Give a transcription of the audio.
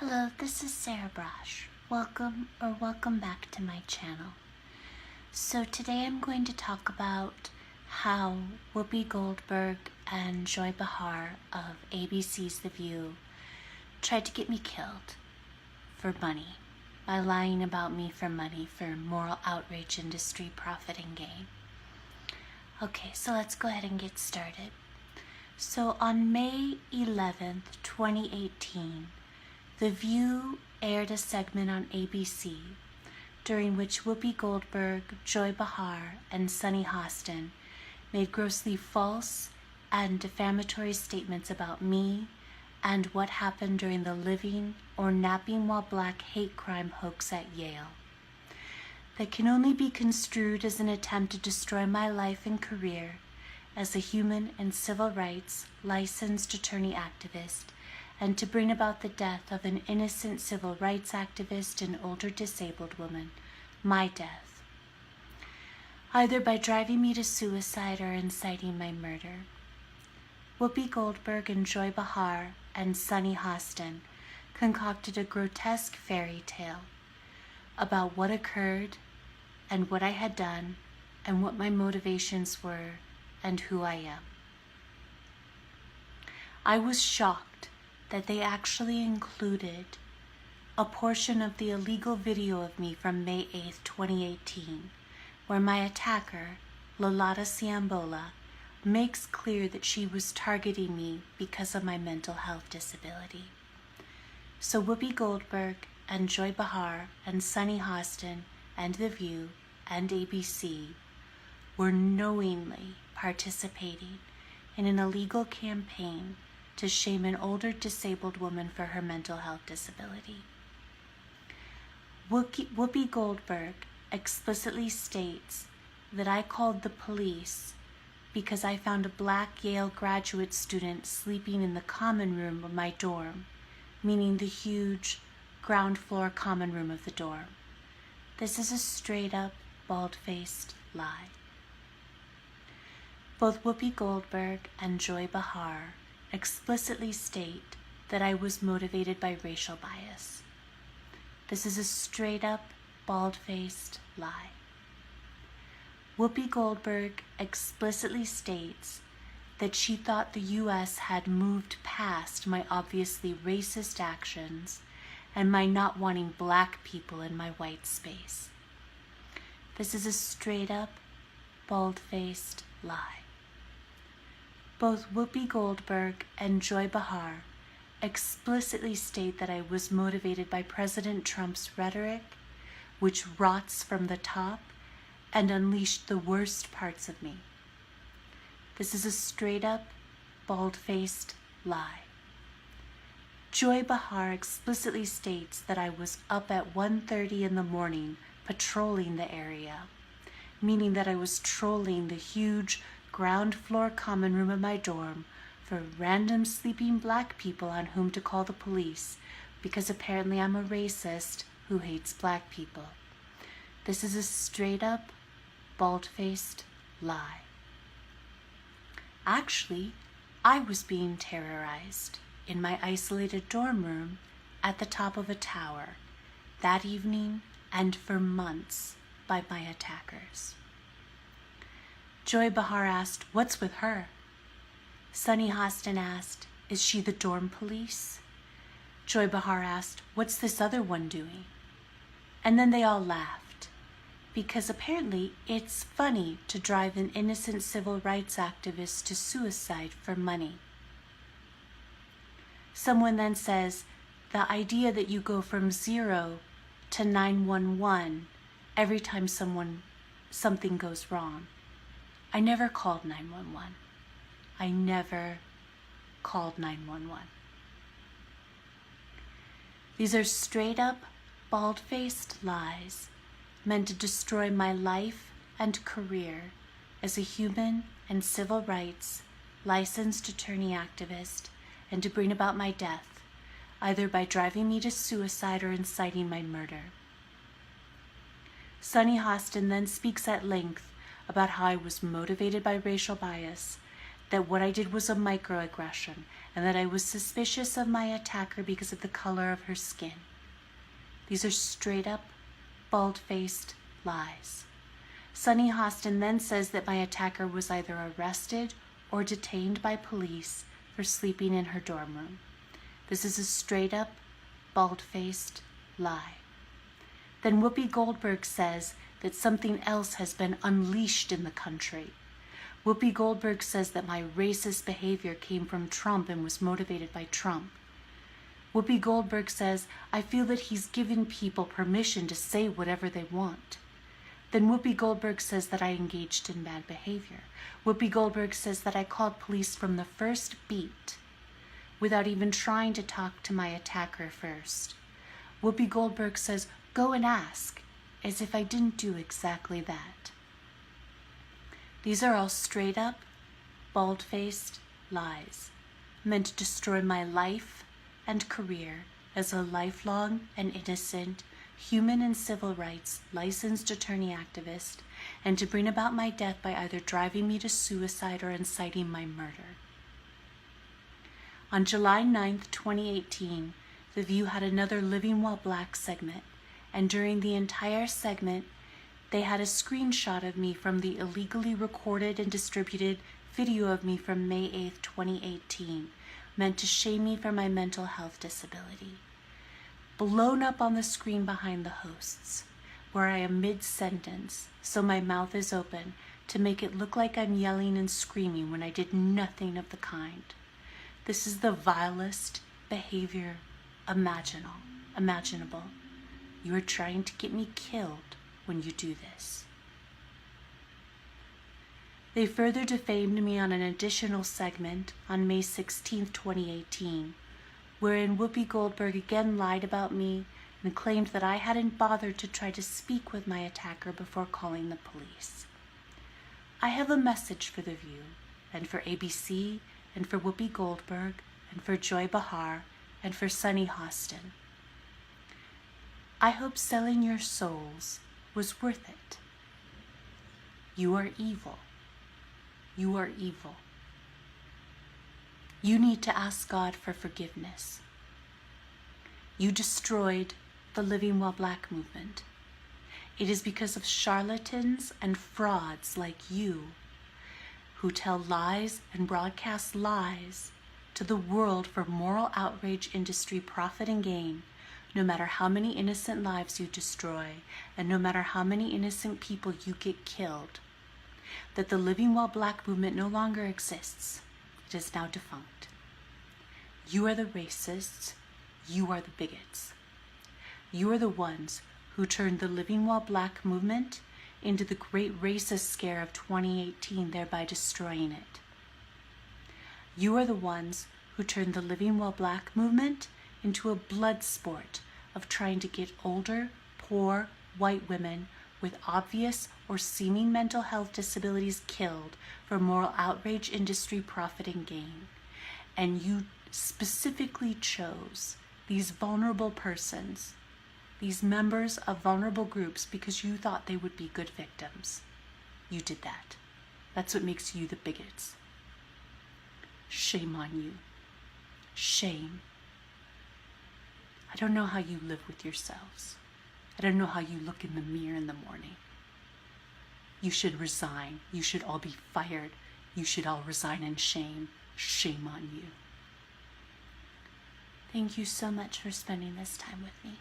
Hello, this is Sarah Braasch. Welcome back to my channel. So today I'm going to talk about how Whoopi Goldberg and Joy Behar of ABC's The View tried to get me killed for money by lying about me for money for moral outrage industry profit and gain. Okay, so let's go ahead and get started. So on May 11th, 2018, The View aired a segment on ABC during which Whoopi Goldberg, Joy Behar, and Sunny Hostin made grossly false and defamatory statements about me and what happened during the living or napping while black hate crime hoax at Yale. That can only be construed as an attempt to destroy my life and career as a human and civil rights licensed attorney activist, and to bring about the death of an innocent civil rights activist and older disabled woman, my death, either by driving me to suicide or inciting my murder. Whoopi Goldberg and Joy Behar and Sunny Hostin concocted a grotesque fairy tale about what occurred and what I had done and what my motivations were and who I am. I was shocked that they actually included a portion of the illegal video of me from May 8th, 2018, where my attacker, Lolata Siambola, makes clear that she was targeting me because of my mental health disability. So Whoopi Goldberg and Joy Behar and Sunny Hostin and The View and ABC were knowingly participating in an illegal campaign to shame an older disabled woman for her mental health disability. Whoopi Goldberg explicitly states that I called the police because I found a black Yale graduate student sleeping in the common room of my dorm, meaning the huge ground floor common room of the dorm. This is a straight up, bald-faced lie. Both Whoopi Goldberg and Joy Behar explicitly state that I was motivated by racial bias. This is a straight-up, bald-faced lie. Whoopi Goldberg explicitly states that she thought the U.S. had moved past my obviously racist actions and my not wanting black people in my white space. This is a straight-up, bald-faced lie. Both Whoopi Goldberg and Joy Behar explicitly state that I was motivated by President Trump's rhetoric, which rots from the top and unleashed the worst parts of me. This is a straight-up, bald-faced lie. Joy Behar explicitly states that I was up at 1:30 in the morning patrolling the area, meaning that I was trolling the huge ground floor common room of my dorm for random sleeping black people on whom to call the police because apparently I'm a racist who hates black people. This is a straight-up, bald-faced lie. Actually, I was being terrorized in my isolated dorm room at the top of a tower that evening and for months by my attackers. Joy Behar asked, "What's with her?" Sunny Hostin asked, "Is she the dorm police?" Joy Behar asked, "What's this other one doing?" And then they all laughed, because apparently it's funny to drive an innocent civil rights activist to suicide for money. Someone then says, the idea that you go from 0 to 911 every time something goes wrong. I never called 911. I never called 911. These are straight up, bald-faced lies meant to destroy my life and career as a human and civil rights licensed attorney activist and to bring about my death, either by driving me to suicide or inciting my murder. Sunny Hostin then speaks at length about how I was motivated by racial bias, that what I did was a microaggression, and that I was suspicious of my attacker because of the color of her skin. These are straight up, bald-faced lies. Sunny Hostin then says that my attacker was either arrested or detained by police for sleeping in her dorm room. This is a straight up, bald-faced lie. Then Whoopi Goldberg says that something else has been unleashed in the country. Whoopi Goldberg says that my racist behavior came from Trump and was motivated by Trump. Whoopi Goldberg says, I feel that he's given people permission to say whatever they want. Then Whoopi Goldberg says that I engaged in bad behavior. Whoopi Goldberg says that I called police from the first beat without even trying to talk to my attacker first. Whoopi Goldberg says, go and ask, as if I didn't do exactly that. These are all straight up, bald-faced lies meant to destroy my life and career as a lifelong and innocent human and civil rights licensed attorney activist, and to bring about my death by either driving me to suicide or inciting my murder. On July 9th, 2018, The View had another Living While Black segment, and during the entire segment, they had a screenshot of me from the illegally recorded and distributed video of me from May 8th, 2018, meant to shame me for my mental health disability. Blown up on the screen behind the hosts, where I am mid-sentence, so my mouth is open, to make it look like I'm yelling and screaming when I did nothing of the kind. This is the vilest behavior imaginable. You are trying to get me killed when you do this. They further defamed me on an additional segment on May 16, 2018, wherein Whoopi Goldberg again lied about me and claimed that I hadn't bothered to try to speak with my attacker before calling the police. I have a message for The View, and for ABC, and for Whoopi Goldberg, and for Joy Behar, and for Sunny Hostin. I hope selling your souls was worth it. You are evil. You are evil. You need to ask God for forgiveness. You destroyed the Living While Black movement. It is because of charlatans and frauds like you who tell lies and broadcast lies to the world for moral outrage industry profit and gain, no matter how many innocent lives you destroy and no matter how many innocent people you get killed, that the Living While Black movement no longer exists. It is now defunct. You are the racists. You are the bigots. You are the ones who turned the Living While Black movement into the great racist scare of 2018, thereby destroying it. You are the ones who turned the Living While Black movement into a blood sport of trying to get older, poor, white women with obvious or seeming mental health disabilities killed for moral outrage industry profit and gain. And you specifically chose these vulnerable persons, these members of vulnerable groups, because you thought they would be good victims. You did that. That's what makes you the bigots. Shame on you. Shame. I don't know how you live with yourselves. I don't know how you look in the mirror in the morning. You should resign. You should all be fired. You should all resign in shame. Shame on you. Thank you so much for spending this time with me.